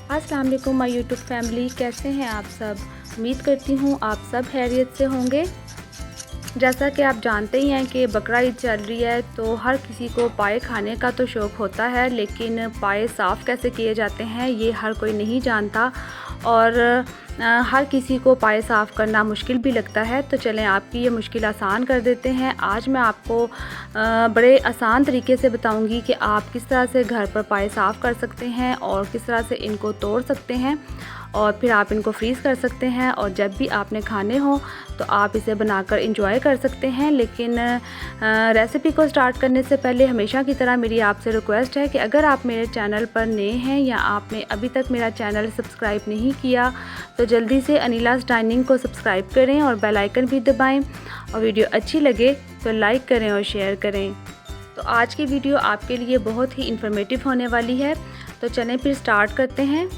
अस्सलाम वालेकुम my YouTube family, कैसे हैं आप सब। उम्मीद करती हूँ आप सब खैरियत से होंगे। जैसा कि आप जानते ही हैं कि बकरा ईद चल रही है, तो हर किसी को पाए खाने का तो शौक़ होता है, लेकिन पाए साफ़ कैसे किए जाते हैं ये हर कोई नहीं जानता और हर किसी को पाए साफ़ करना मुश्किल भी लगता है। तो चलें आपकी ये मुश्किल आसान कर देते हैं। आज मैं आपको बड़े आसान तरीके से बताऊंगी कि आप किस तरह से घर पर पाए साफ़ कर सकते हैं और किस तरह से इनको तोड़ सकते हैं और फिर आप इनको फ्रीज़ कर सकते हैं और जब भी आपने खाने हो तो आप इसे बनाकर इंजॉय कर सकते हैं। लेकिन रेसिपी को स्टार्ट करने से पहले हमेशा की तरह मेरी आपसे रिक्वेस्ट है कि अगर आप मेरे चैनल पर नए हैं या आपने अभी तक मेरा चैनल सब्सक्राइब नहीं किया तो जल्दी से अनीलाज़ डाइनिंग को सब्सक्राइब करें और बेल आइकन भी दबाएं और वीडियो अच्छी लगे तो लाइक करें और शेयर करें। तो आज की वीडियो आपके लिए बहुत ही इंफॉर्मेटिव होने वाली है। तो चलें फिर स्टार्ट करते हैं।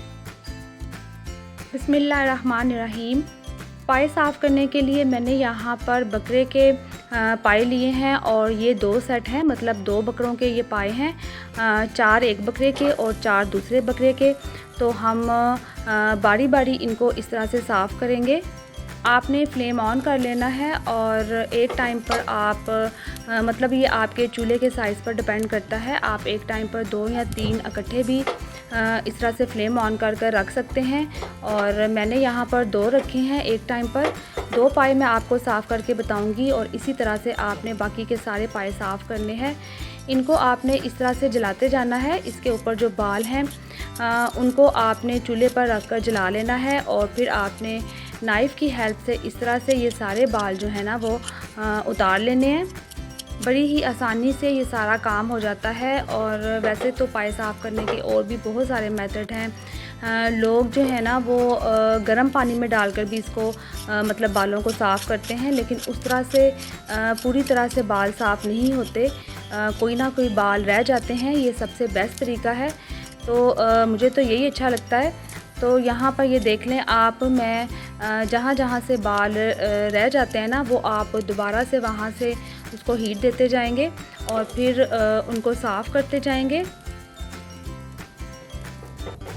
बिस्मिल्लाहिर्रहमानिर्रहीम। पाए साफ़ करने के लिए मैंने यहाँ पर बकरे के पाए लिए हैं और ये 2 सेट हैं, मतलब 2 बकरों के ये पाए हैं, 4 एक बकरे के और 4 दूसरे बकरे के। तो हम बारी बारी इनको इस तरह से साफ़ करेंगे। आपने फ्लेम ऑन कर लेना है और एक टाइम पर आप मतलब ये आपके चूल्हे के साइज़ पर डिपेंड करता है, आप एक टाइम पर 2 या 3 इकट्ठे भी इस तरह से फ्लेम ऑन कर रख सकते हैं। और मैंने यहाँ पर 2 रखे हैं एक टाइम पर। 2 पाए मैं आपको साफ़ करके बताऊंगी और इसी तरह से आपने बाकी के सारे पाए साफ़ करने हैं। इनको आपने इस तरह से जलाते जाना है। इसके ऊपर जो बाल हैं उनको आपने चूल्हे पर रख कर जला लेना है और फिर आपने नाइफ़ की हेल्प से इस तरह से ये सारे बाल जो है ना वो उतार लेने हैं। बड़ी ही आसानी से ये सारा काम हो जाता है। और वैसे तो पाए साफ़ करने के और भी बहुत सारे मेथड हैं। लोग जो है ना वो गर्म पानी में डालकर भी इसको मतलब बालों को साफ़ करते हैं, लेकिन उस तरह से पूरी तरह से बाल साफ़ नहीं होते, कोई ना कोई बाल रह जाते हैं। ये सबसे बेस्ट तरीका है, तो मुझे तो यही अच्छा लगता है। तो यहाँ पर ये देख लें आप, मैं जहाँ जहाँ से बाल रह जाते हैं ना वो आप दोबारा से वहाँ से उसको हीट देते जाएंगे और फिर उनको साफ़ करते जाएंगे।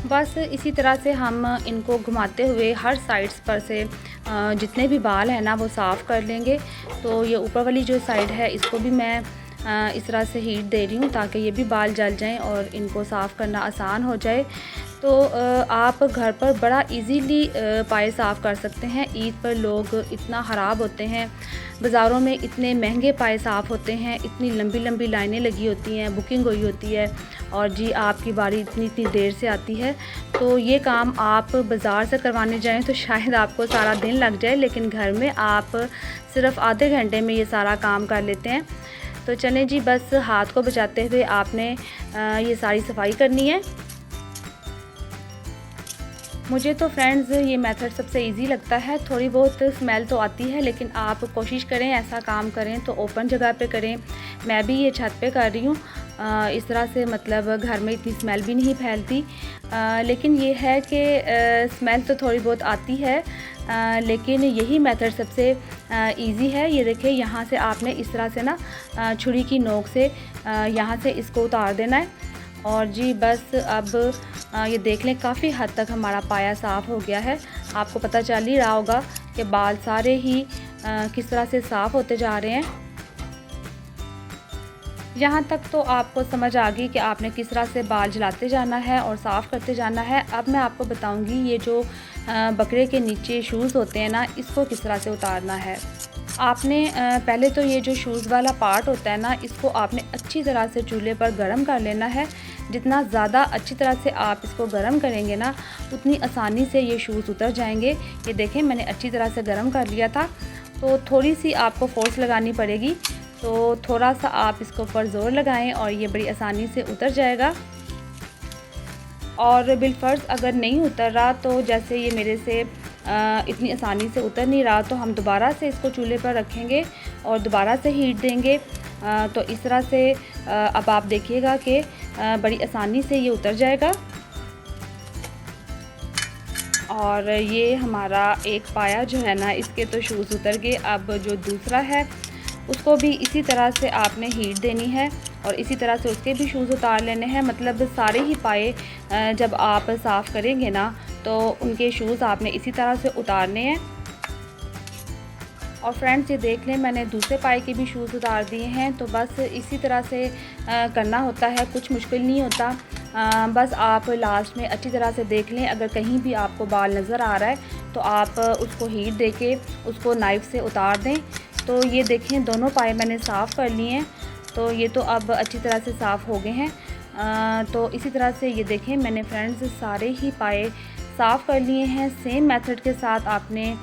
बस इसी तरह से हम इनको घुमाते हुए हर साइड्स पर से जितने भी बाल हैं ना वो साफ़ कर लेंगे। तो ये ऊपर वाली जो साइड है इसको भी मैं इस तरह से हीट दे रही हूँ ताकि ये भी बाल जल जाएं और इनको साफ़ करना आसान हो जाए। तो आप घर पर बड़ा इजीली पाए साफ़ कर सकते हैं। ईद पर लोग इतना ख़राब होते हैं, बाज़ारों में इतने महंगे पाए साफ़ होते हैं, इतनी लंबी लंबी लाइनें लगी होती हैं, बुकिंग हुई होती है और जी आपकी बारी इतनी इतनी देर से आती है। तो ये काम आप बाज़ार से करवाने जाएं तो शायद आपको सारा दिन लग जाए, लेकिन घर में आप सिर्फ़ आधे घंटे में ये सारा काम कर लेते हैं। तो चलें जी, बस हाथ को बचाते हुए आपने ये सारी सफाई करनी है। मुझे तो फ्रेंड्स ये मेथड सबसे इजी लगता है। थोड़ी बहुत स्मेल तो आती है, लेकिन आप कोशिश करें ऐसा काम करें तो ओपन जगह पे करें। मैं भी ये छत पे कर रही हूँ इस तरह से, मतलब घर में इतनी स्मेल भी नहीं फैलती। लेकिन ये है कि स्मेल तो थोड़ी बहुत आती है, लेकिन यही मेथड सबसे इजी है। ये देखिए, यहाँ से आपने इस तरह से ना छुरी की नोक से यहाँ से इसको उतार देना है और जी बस अब ये देख लें काफ़ी हद तक हमारा पाया साफ़ हो गया है। आपको पता चल ही रहा होगा कि बाल सारे ही किस तरह से साफ़ होते जा रहे हैं। यहाँ तक तो आपको समझ आ गई कि आपने किस तरह से बाल जलाते जाना है और साफ़ करते जाना है। अब मैं आपको बताऊँगी ये जो बकरे के नीचे शूज़ होते हैं ना, इसको किस तरह से उतारना है। आपने पहले तो ये जो शूज़ वाला पार्ट होता है ना, इसको आपने अच्छी तरह से चूल्हे पर गर्म कर लेना है। जितना ज़्यादा अच्छी तरह से आप इसको गर्म करेंगे ना, उतनी आसानी से ये शूज़ उतर जाएंगे। ये देखें, मैंने अच्छी तरह से गर्म कर लिया था। तो थोड़ी सी आपको फोर्स लगानी पड़ेगी, तो थोड़ा सा आप इसके ऊपर ज़ोर लगाएं और ये बड़ी आसानी से उतर जाएगा। और बिलफ़र्ज़ अगर नहीं उतर रहा, तो जैसे ये मेरे से इतनी आसानी से उतर नहीं रहा, तो हम दोबारा से इसको चूल्हे पर रखेंगे और दोबारा से हीट देंगे। तो इस तरह से अब आप देखिएगा कि बड़ी आसानी से ये उतर जाएगा। और ये हमारा एक पाया जो है ना, इसके तो शूज़ उतर गए। अब जो दूसरा है उसको भी इसी तरह से आपने हीट देनी है और इसी तरह से उसके भी शूज़ उतार लेने हैं। मतलब सारे ही पाए जब आप साफ़ करेंगे ना तो उनके शूज़ आपने इसी तरह से उतारने हैं। और फ्रेंड्स ये देख लें, मैंने दूसरे पाए के भी शूज़ उतार दिए हैं। तो बस इसी तरह से करना होता है, कुछ मुश्किल नहीं होता। बस आप लास्ट में अच्छी तरह से देख लें, अगर कहीं भी आपको बाल नज़र आ रहा है तो आप उसको हीट दे के उसको नाइफ़ से उतार दें। तो ये देखें, दोनों पाए मैंने साफ़ कर लिए हैं। तो ये तो अब अच्छी तरह से साफ़ हो गए हैं। तो इसी तरह से ये देखें, मैंने फ्रेंड्स सारे ही पाए साफ़ कर लिए हैं। सेम मेथड के साथ आपने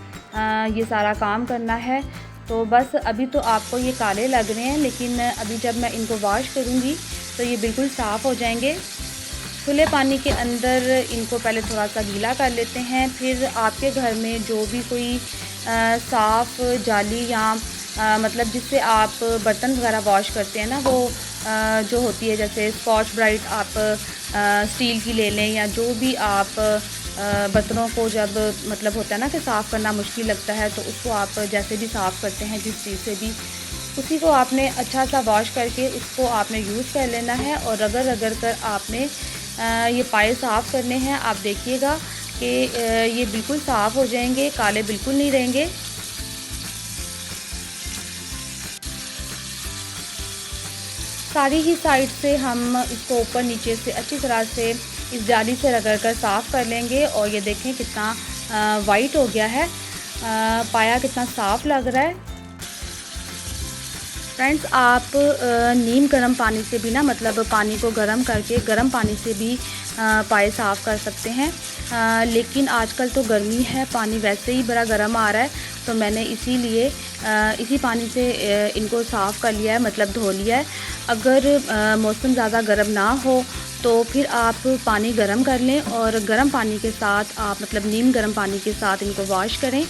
ये सारा काम करना है। तो बस अभी तो आपको ये काले लग रहे हैं, लेकिन अभी जब मैं इनको वॉश करूँगी तो ये बिल्कुल साफ़ हो जाएंगे। खुले पानी के अंदर इनको पहले थोड़ा सा गीला कर लेते हैं। फिर आपके घर में जो भी कोई साफ़ जाली या मतलब जिससे आप बर्तन वगैरह वॉश करते हैं ना, वो जो होती है, जैसे स्कॉच ब्राइट आप स्टील की ले लें, या जो भी आप बर्तनों को जब मतलब होता है ना कि साफ़ करना मुश्किल लगता है, तो उसको आप जैसे भी साफ़ करते हैं जिस चीज़ से भी, उसी को आपने अच्छा सा वॉश करके उसको आपने यूज़ कर लेना है। और रगड़ रगड़ कर आपने ये पाए साफ़ करने हैं। आप देखिएगा कि ये बिल्कुल साफ़ हो जाएंगे, काले बिल्कुल नहीं रहेंगे। सारी ही साइड से हम इसको ऊपर नीचे से अच्छी तरह से इस जाली से रगड़ कर साफ़ कर लेंगे। और ये देखें कितना वाइट हो गया है, पाया कितना साफ़ लग रहा है। फ्रेंड्स आप नीम गर्म पानी से भी ना, मतलब पानी को गर्म करके गर्म पानी से भी पाए साफ़ कर सकते हैं। लेकिन आजकल तो गर्मी है, पानी वैसे ही बड़ा गर्म आ रहा है, तो मैंने इसीलिए इसी पानी से इनको साफ़ कर लिया है, मतलब धो लिया है। अगर मौसम ज़्यादा गर्म ना हो तो फिर आप पानी गर्म कर लें और गर्म पानी के साथ आप मतलब नीम गर्म पानी के साथ इनको वॉश करें।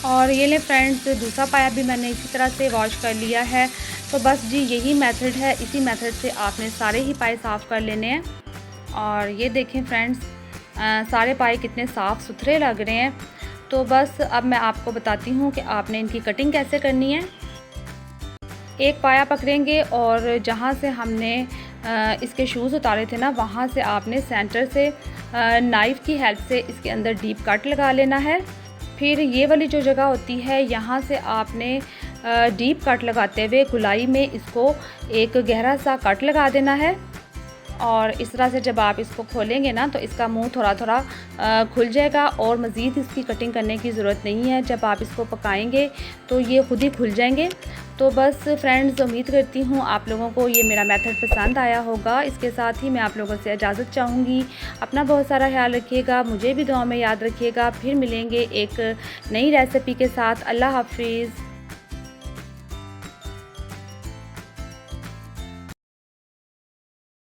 और ये ले फ्रेंड्स, दूसरा पाया भी मैंने इसी तरह से वॉश कर लिया है। तो बस जी यही मेथड है, इसी मेथड से आपने सारे ही पाए साफ़ कर लेने हैं। और ये देखें फ्रेंड्स, सारे पाए कितने साफ़ सुथरे लग रहे हैं। तो बस अब मैं आपको बताती हूँ कि आपने इनकी कटिंग कैसे करनी है। एक पाया पकड़ेंगे और जहाँ से हमने इसके शूज़ उतारे थे ना, वहाँ से आपने सेंटर से नाइफ़ की हेल्प से इसके अंदर डीप कट लगा लेना है। फिर ये वाली जो जगह होती है, यहाँ से आपने डीप कट लगाते हुए गुलाई में इसको एक गहरा सा कट लगा देना है। और इस तरह से जब आप इसको खोलेंगे ना तो इसका मुंह थोड़ा थोड़ा खुल जाएगा और मज़ीद इसकी कटिंग करने की ज़रूरत नहीं है। जब आप इसको पकाएंगे तो ये खुद ही खुल जाएंगे। तो बस फ्रेंड्स, उम्मीद करती हूँ आप लोगों को ये मेरा मेथड पसंद आया होगा। इसके साथ ही मैं आप लोगों से इजाज़त चाहूँगी। अपना बहुत सारा ख्याल रखिएगा, मुझे भी दुआ में याद रखिएगा। फिर मिलेंगे एक नई रेसिपी के साथ। अल्लाह हाफिज़।